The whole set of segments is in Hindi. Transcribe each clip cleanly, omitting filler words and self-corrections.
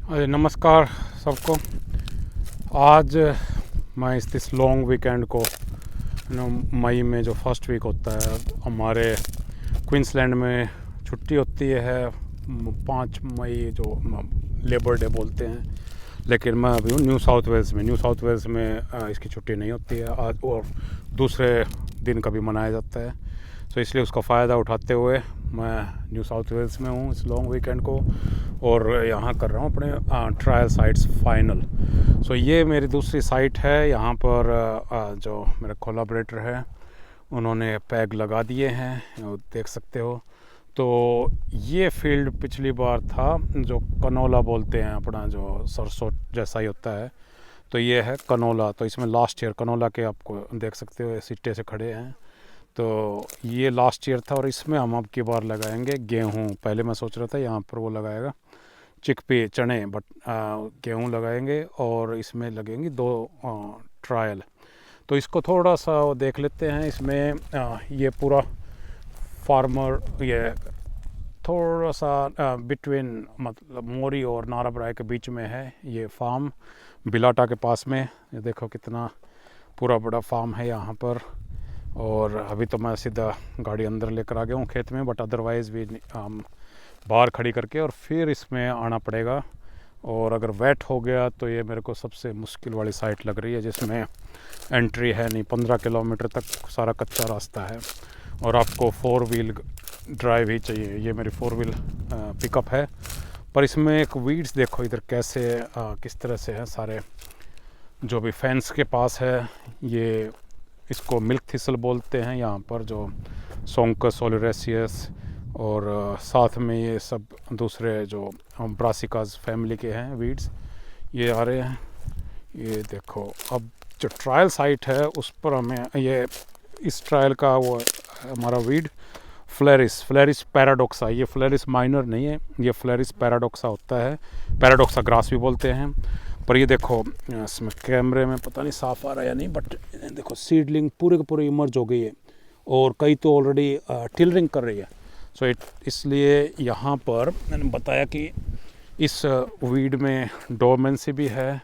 अरे नमस्कार सबको। आज मैं इस लॉन्ग वीकेंड को मई में जो फर्स्ट वीक होता है हमारे क्वींसलैंड में छुट्टी होती है 5 मई जो लेबर डे बोलते हैं। लेकिन मैं अभी हूँ न्यू साउथ वेल्स में इसकी छुट्टी नहीं होती है आज, और दूसरे दिन कभी मनाया जाता है। तो इसलिए उसका फ़ायदा उठाते हुए मैं न्यू साउथ वेल्स में हूँ इस लॉन्ग वीकेंड को, और यहाँ कर रहा हूँ अपने ट्रायल साइट्स फाइनल। सो ये मेरी दूसरी साइट है। यहाँ पर जो मेरा कोलैबोरेटर है उन्होंने पैग लगा दिए हैं, देख सकते हो। तो ये फील्ड पिछली बार था जो कनोला बोलते हैं, अपना जो सरसों जैसा ही होता है, तो ये है कनोला। तो इसमें लास्ट ईयर कनोला के आपको देख सकते हो सिट्टे से खड़े हैं। तो ये लास्ट ईयर था और इसमें हम अब की बार लगाएंगे गेहूँ। पहले मैं सोच रहा था यहाँ पर वो लगाएगा चिकपी चने, बट गेहूँ लगाएंगे और इसमें लगेंगी 2 ट्रायल। तो इसको थोड़ा सा वो देख लेते हैं। इसमें ये पूरा फार्मर ये थोड़ा सा बिटवीन मतलब मोरी और नाराबराय के बीच में है ये फार्म, बिलाटा के पास में। ये देखो कितना पूरा बड़ा फार्म है यहाँ पर। और अभी तो मैं सीधा गाड़ी अंदर लेकर आ गया हूँ खेत में, बट अदरवाइज़ भी बाहर खड़ी करके और फिर इसमें आना पड़ेगा। और अगर वेट हो गया तो ये मेरे को सबसे मुश्किल वाली साइट लग रही है, जिसमें एंट्री है नहीं। 15 किलोमीटर तक सारा कच्चा रास्ता है और आपको 4 व्हील ड्राइव ही चाहिए। ये मेरी 4 व्हील पिकअप है, पर इसमें एक वीड्स देखो इधर कैसे किस तरह से हैं सारे। जो भी फेंस के पास है ये इसको मिल्क थिसल बोलते हैं यहाँ पर, जो सोंकस ओलिरेसियस, और साथ में ये सब दूसरे जो ब्रासिकास फैमिली के हैं वीड्स ये आ रहे हैं। ये देखो अब जो ट्रायल साइट है उस पर हमें ये इस ट्रायल का वो हमारा वीड फ्लेरिस पैराडोक्सा, ये फ्लेरिस माइनर नहीं है, ये फ्लेरिस पैराडोक्सा होता है। पैराडोक्सा ग्रास भी बोलते हैं। पर ये देखो इसमें कैमरे में पता नहीं साफ आ रहा है या नहीं, बट देखो सीडलिंग पूरे के पूरे इमर्ज हो गई है और कई तो ऑलरेडी टिलरिंग कर रही है। सो इसलिए यहाँ पर मैंने बताया कि इस वीड में डोरमेंसी भी है।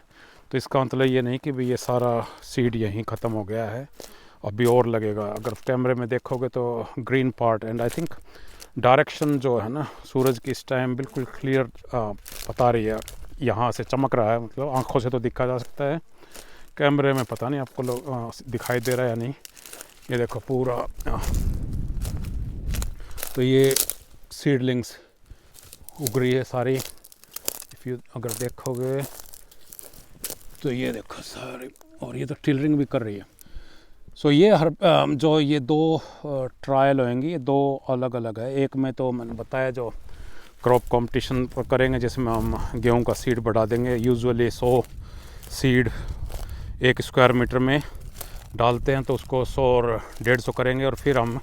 तो इसका मतलब ये नहीं कि भी ये सारा सीड यहीं ख़त्म हो गया है, अभी और लगेगा। अगर कैमरे में देखोगे तो green part, and I think direction जो है ना सूरज की इस टाइम बिल्कुल क्लियर बता रही है, यहाँ से चमक रहा है, मतलब आंखों से तो दिखा जा सकता है, कैमरे में पता नहीं आपको लोग दिखाई दे रहा है या नहीं। ये देखो पूरा तो ये सीडलिंग्स उग रही है सारी। इफ़ यू अगर देखोगे तो ये देखो सारे, और ये तो टिलरिंग भी कर रही है। सो ये हर जो ये 2 ट्रायल होंगी, ये 2 अलग अलग है। एक में तो मैंने बताया जो क्रॉप कंपटीशन करेंगे, जिसमें हम गेहूं का सीड बढ़ा देंगे। यूजुअली 100 सीड 1 स्क्वायर मीटर में डालते हैं, तो उसको 100 और 150 करेंगे। और फिर हम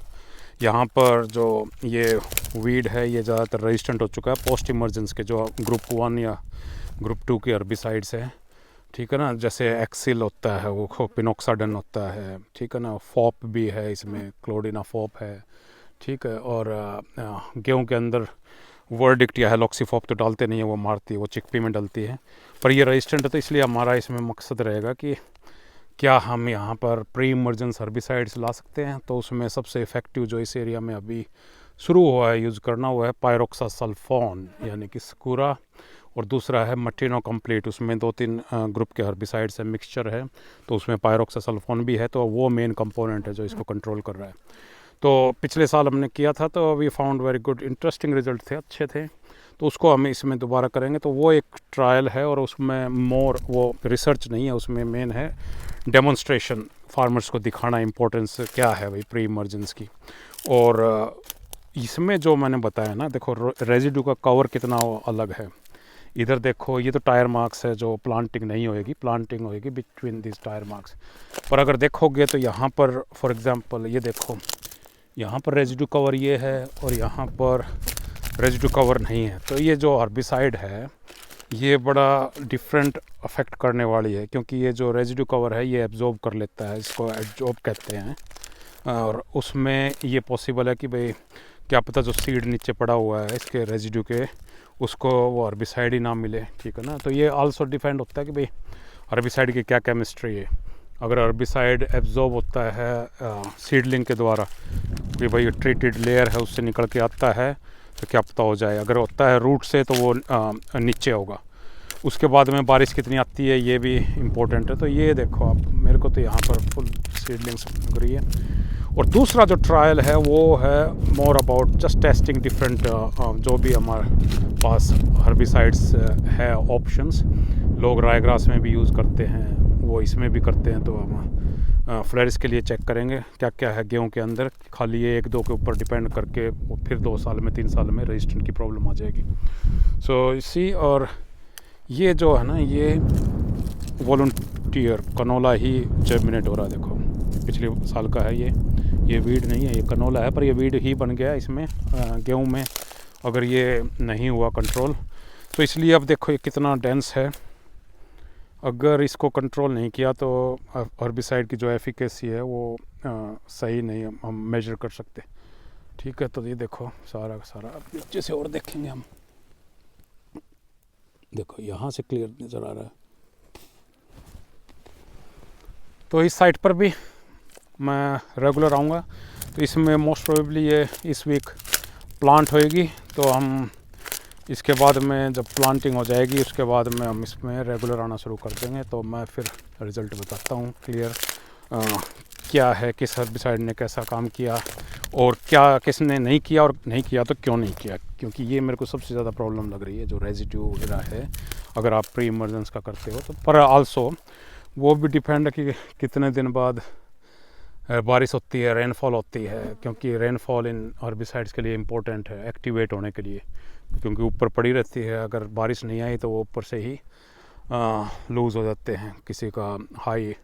यहाँ पर जो ये वीड है ये ज़्यादातर रेजिस्टेंट हो चुका है पोस्ट इमर्जेंस के, जो ग्रुप 1 या ग्रुप 2 के हर्बिसाइड्स हैं, ठीक है ना। जैसे एक्सिल होता है, वो पिनोक्साडन होता है, ठीक है ना। फॉप भी है इसमें, क्लोडिना फॉप है, ठीक है। और गेहूँ के अंदर वर्डिक्ट या हेलोक्सीफॉप तो डालते नहीं है, वो मारती है, वो चिकपी में डलती है। पर ये रेजिस्टेंट है, तो इसलिए हमारा इसमें मकसद रहेगा कि क्या हम यहाँ पर प्री इमर्जेंस हर्बिसाइड्स ला सकते हैं। तो उसमें सबसे इफ़ेक्टिव जो इस एरिया में अभी शुरू हुआ है यूज़ करना, वो है पायरोक्सासल्फोन यानी कि स्कूरा, और दूसरा है मटिनो कंप्लीट। उसमें 2-3 ग्रुप के हर्बिसाइड से मिक्सचर है, तो उसमें पायरोक्सासल्फोन भी है। तो वो मेन कंपोनेंट है जो इसको कंट्रोल कर रहा है। तो पिछले साल हमने किया था, तो we found very good, interesting result थे, अच्छे थे। तो उसको हम इसमें दोबारा करेंगे। तो वो एक ट्रायल है और उसमें मोर वो रिसर्च नहीं है, उसमें मेन है डेमोन्स्ट्रेशन, फार्मर्स को दिखाना इम्पोर्टेंस क्या है भाई प्री इमर्जेंस की। और इसमें जो मैंने बताया ना, देखो रेजिड्यू का कवर कितना अलग है। इधर देखो ये तो टायर मार्क्स है, जो प्लांटिंग नहीं होएगी, प्लांटिंग होएगी बिटवीन दिस टायर मार्क्स। पर अगर देखोगे तो यहाँ पर फॉर एग्जांपल ये देखो, यहाँ पर रेजिड्यू कवर ये है और यहाँ पर रेजिड्यू कवर नहीं है। तो ये जो हर्बिसाइड है ये बड़ा डिफरेंट अफेक्ट करने वाली है, क्योंकि ये जो रेजिड्यू कवर है ये एब्जॉर्ब कर लेता है, इसको एब्जॉर्ब कहते हैं। और उसमें ये पॉसिबल है कि भाई क्या पता जो सीड नीचे पड़ा हुआ है इसके रेजिड्यू के, उसको वो हर्बिसाइड ही ना मिले, ठीक है ना। तो ये आल्सो डिपेंड होता है कि भाई हर्बिसाइड की क्या केमिस्ट्री है। अगर हर्बिसाइड एब्जॉर्ब होता है सीडलिंग के द्वारा कि भाई ट्रीटेड लेयर है उससे निकल के आता है तो क्या पता हो जाए। अगर होता है रूट से तो वो नीचे होगा। उसके बाद में बारिश कितनी आती है ये भी इम्पोर्टेंट है। तो ये देखो आप, मेरे को तो यहाँ पर फुल सीडलिंग्स लग रही है। और दूसरा जो ट्रायल है वो है more about just testing different जो भी हमारे पास हर्बिसाइड्स है ऑप्शंस। लोग रायग्रास में भी यूज़ करते हैं, वो इसमें भी करते हैं। तो हम फ्लरिस के लिए चेक करेंगे क्या क्या है गेहूं के अंदर। खाली ये 1-2 के ऊपर डिपेंड करके वो फिर 2 साल में 3 साल में रेजिस्टेंट की प्रॉब्लम आ जाएगी। सो इसी, और ये जो है ना ये वॉलंटियर कनोला ही जर्मिनेट हो रहा है। देखो पिछले साल का है ये वीड नहीं है, ये कनोला है, पर ये वीड ही बन गया इसमें गेहूं में अगर ये नहीं हुआ कंट्रोल। तो इसलिए अब देखो ये कितना डेंस है। अगर इसको कंट्रोल नहीं किया तो हर्बिसाइड की जो एफिकेसी है वो सही नहीं हम मेजर कर सकते, ठीक है। तो ये देखो सारा का सारा नीचे से और देखेंगे हम, देखो यहाँ से क्लियर नज़र आ रहा है। तो इस साइट पर भी मैं रेगुलर आऊँगा। तो इसमें मोस्ट प्रोबेबली ये इस वीक प्लांट होएगी। तो हम इसके बाद में जब प्लांटिंग हो जाएगी उसके बाद में हम इसमें रेगुलर आना शुरू कर देंगे। तो मैं फिर रिज़ल्ट बताता हूँ क्लियर क्या है, किस हर्बिसाइड ने कैसा काम किया और क्या किसने नहीं किया, और नहीं किया तो क्यों नहीं किया। क्योंकि ये मेरे को सबसे ज़्यादा प्रॉब्लम लग रही है जो रेजिड्यू वगैरह है अगर आप प्री इमर्जेंस का करते हो तो। पर आल्सो वो भी डिपेंड है कि कितने दिन बाद बारिश होती है, रेनफॉल होती है। क्योंकि रेनफॉल इन हर्बिसाइड्स के लिए इम्पोर्टेंट है एक्टिवेट होने के लिए, क्योंकि ऊपर पड़ी रहती है। अगर बारिश नहीं आई तो वो ऊपर से ही लूज़ हो जाते हैं। किसी का हाई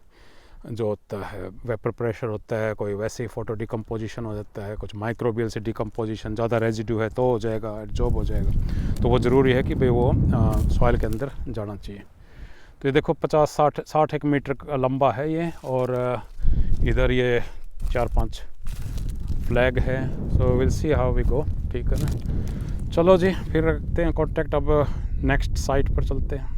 जो होता है वेपर प्रेशर होता है, कोई वैसे ही फोटो डिकम्पोजिशन हो जाता है, कुछ माइक्रोबियल से डिकम्पोजिशन, ज़्यादा रेजिड्यू है तो हो जाएगा, एब्जॉर्ब हो जाएगा। तो वो ज़रूरी है कि भाई वो सॉइल के अंदर जाना चाहिए। तो ये देखो 50-60 मीटर लंबा है ये, और इधर ये 4-5 फ्लैग है। So will see how we go, ठीक है ना। चलो जी फिर रखते हैं कांटेक्ट, अब नेक्स्ट साइट पर चलते हैं।